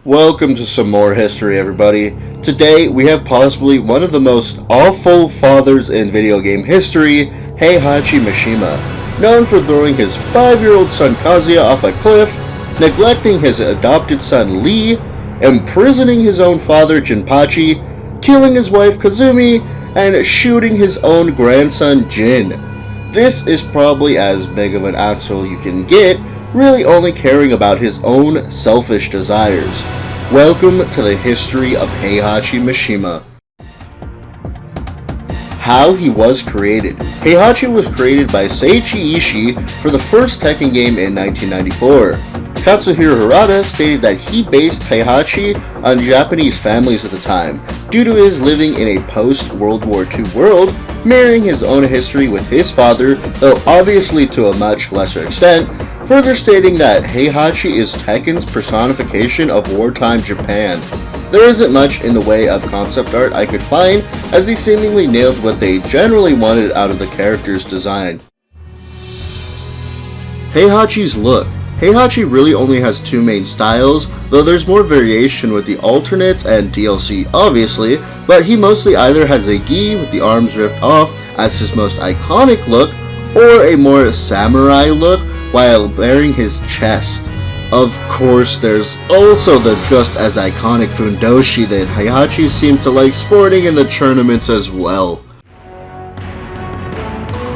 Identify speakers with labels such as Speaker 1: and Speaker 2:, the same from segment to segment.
Speaker 1: Welcome to some more history, everybody. Today, we have possibly one of the most awful fathers in video game history, Heihachi Mishima, known for throwing his 5-year-old son Kazuya off a cliff, neglecting his adopted son Lee, imprisoning his own father Jinpachi, killing his wife Kazumi, and shooting his own grandson Jin. This is probably as big of an asshole you can get, really only caring about his own selfish desires. Welcome to the history of Heihachi Mishima. How he was created. Heihachi was created by Seiichi Ishii for the first Tekken game in 1994. Katsuhiro Harada stated that he based Heihachi on Japanese families at the time, due to his living in a post-World War II world, mirroring his own history with his father, though obviously to a much lesser extent, further stating that Heihachi is Tekken's personification of wartime Japan. There isn't much in the way of concept art I could find, as they seemingly nailed what they generally wanted out of the character's design. Heihachi's look. Heihachi really only has two main styles, though there's more variation with the alternates and DLC obviously, but he mostly either has a gi with the arms ripped off as his most iconic look, or a more samurai look while baring his chest. Of course, there's also the just as iconic fundoshi that Heihachi seems to like sporting in the tournaments as well.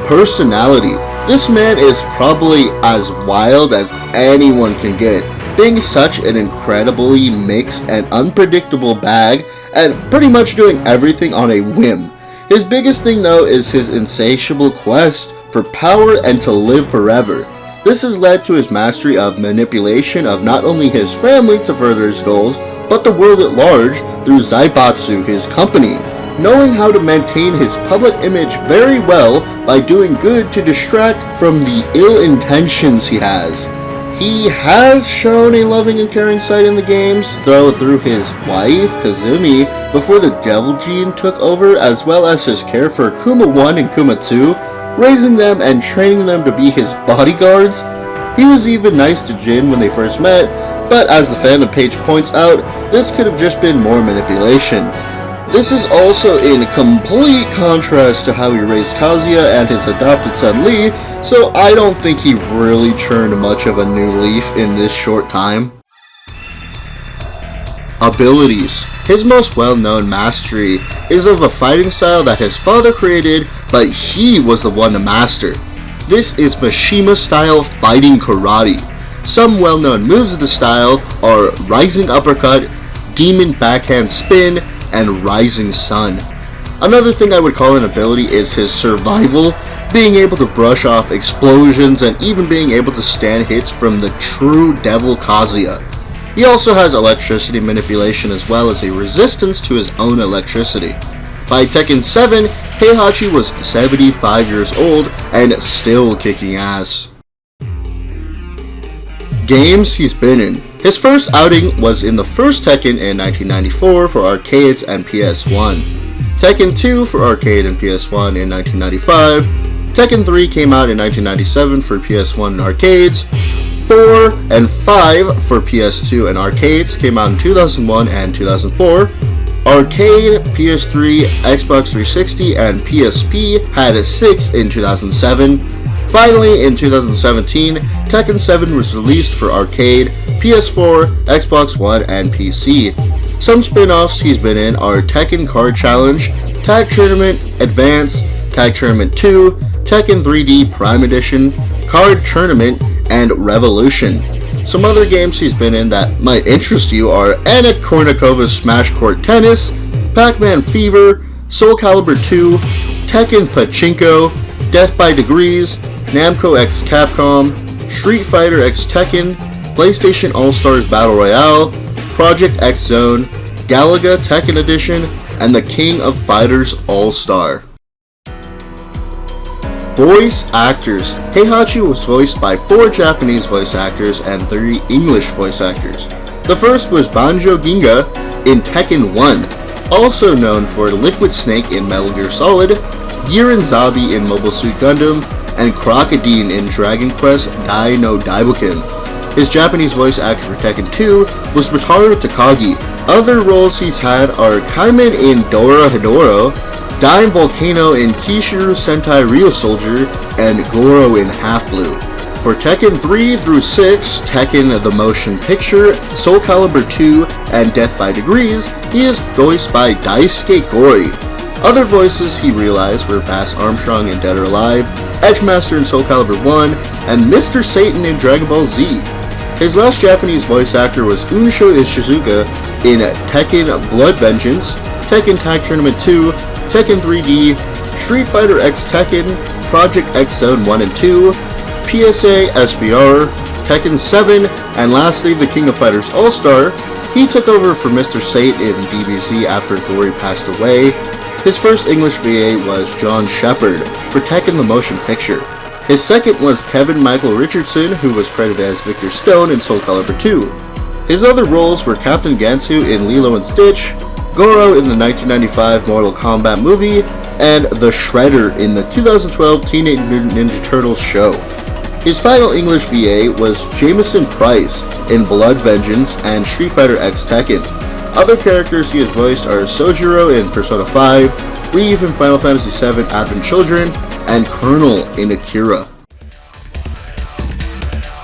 Speaker 1: Personality. This man is probably as wild as anyone can get, being such an incredibly mixed and unpredictable bag, and pretty much doing everything on a whim. His biggest thing though is his insatiable quest for power and to live forever. This has led to his mastery of manipulation of not only his family to further his goals, but the world at large through Zaibatsu, his company, knowing how to maintain his public image very well by doing good to distract from the ill intentions he has. He has shown a loving and caring side in the games, though through his wife, Kazumi, before the Devil Gene took over, as well as his care for Kuma 1 and Kuma 2, raising them and training them to be his bodyguards. He was even nice to Jin when they first met, but as the fandom page points out, this could have just been more manipulation. This is also in complete contrast to how he raised Kazuya and his adopted son Lee, so I don't think he really turned much of a new leaf in this short time. Abilities. His most well-known mastery is of a fighting style that his father created, but he was the one to master. This is Mishima-style fighting karate. Some well-known moves of the style are Rising Uppercut, Demon Backhand Spin, and Rising Sun. Another thing I would call an ability is his survival, being able to brush off explosions and even being able to stand hits from the true Devil Kazuya. He also has electricity manipulation as well as a resistance to his own electricity. By Tekken 7, Heihachi was 75 years old and still kicking ass. Games he's been in. His first outing was in the first Tekken in 1994 for arcades and PS1. Tekken 2 for arcade and PS1 in 1995. Tekken 3 came out in 1997 for PS1 and arcades. 4 and 5 for PS2 and arcades came out in 2001 and 2004. Arcade, PS3, Xbox 360, and PSP had 6 in 2007. Finally, in 2017, Tekken 7 was released for arcade, PS4, Xbox One, and PC. Some spin-offs he's been in are Tekken Card Challenge, Tag Tournament Advance, Tag Tournament 2, Tekken 3D Prime Edition, Card Tournament, and Revolution. Some other games he's been in that might interest you are Anna Kournikovas Smash Court Tennis, Pac-Man Fever, Soul Calibur 2, Tekken Pachinko, Death by Degrees, Namco x Capcom, Street Fighter x Tekken, PlayStation All-Stars Battle Royale, Project X Zone, Galaga Tekken Edition, and the King of Fighters All-Star. Voice actors. Heihachi was voiced by 4 Japanese voice actors and 3 English voice actors. The first was Banjo Ginga in Tekken 1, also known for Liquid Snake in Metal Gear Solid, Jiren Zabi in Mobile Suit Gundam, and Crocodile in Dragon Quest Dai no Daibuken. His Japanese voice actor for Tekken 2 was Mutaru Takagi. Other roles he's had are Kaiman in Dora Hedoro, Dime Volcano in Kishiru Sentai Real Soldier, and Goro in Half Blue. For Tekken 3 through 6, Tekken the Motion Picture, Soul Calibur 2, and Death by Degrees, he is voiced by Daisuke Gori. Other voices he realized were Bass Armstrong in Dead or Alive, Edgemaster in Soul Calibur 1, and Mr. Satan in Dragon Ball Z. His last Japanese voice actor was Unsho Ishizuka in Tekken Blood Vengeance, Tekken Tag Tournament 2, Tekken 3D, Street Fighter X Tekken, Project X Zone 1 and 2, PSA SBR, Tekken 7, and lastly the King of Fighters All-Star. He took over for Mr. Satan in DBZ after Gori passed away. His first English VA was John Shepard for Tekken the Motion Picture. His second was Kevin Michael Richardson, who was credited as Victor Stone in Soul Calibur 2. His other roles were Captain Gansu in Lilo and Stitch, Goro in the 1995 Mortal Kombat movie, and the Shredder in the 2012 Teenage Mutant Ninja Turtles show. His final English VA was Jameson Price in Blood Vengeance and Street Fighter X Tekken. Other characters he has voiced are Sojiro in Persona 5, Reeve in Final Fantasy VII Advent Children, and Colonel in Akira.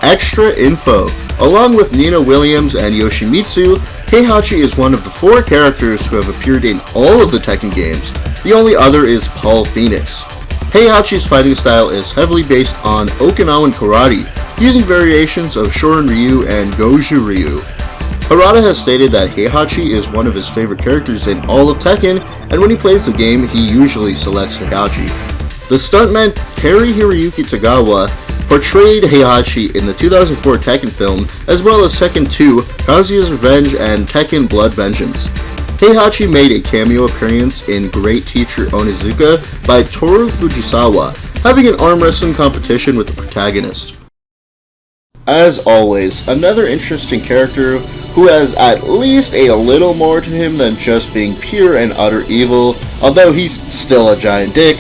Speaker 1: Extra info. Along with Nina Williams and Yoshimitsu, Heihachi is one of the 4 characters who have appeared in all of the Tekken games. The only other is Paul Phoenix. Heihachi's fighting style is heavily based on Okinawan karate, using variations of Shorin Ryu and Goju Ryu. Harada has stated that Heihachi is one of his favorite characters in all of Tekken, and when he plays the game, he usually selects Heihachi. The stuntman Kari Hiroyuki Tagawa portrayed Heihachi in the 2004 Tekken film, as well as Tekken 2, Kazuya's Revenge, and Tekken Blood Vengeance. Heihachi made a cameo appearance in Great Teacher Onizuka by Toru Fujisawa, having an arm wrestling competition with the protagonist. As always, another interesting character who has at least a little more to him than just being pure and utter evil, although he's still a giant dick,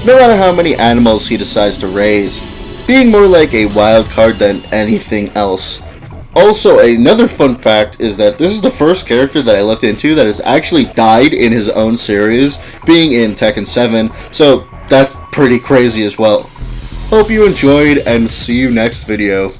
Speaker 1: no matter how many animals he decides to raise, being more like a wild card than anything else. Also, another fun fact is that this is the first character that I looked into that has actually died in his own series, being in Tekken 7, so that's pretty crazy as well. Hope you enjoyed, and see you next video.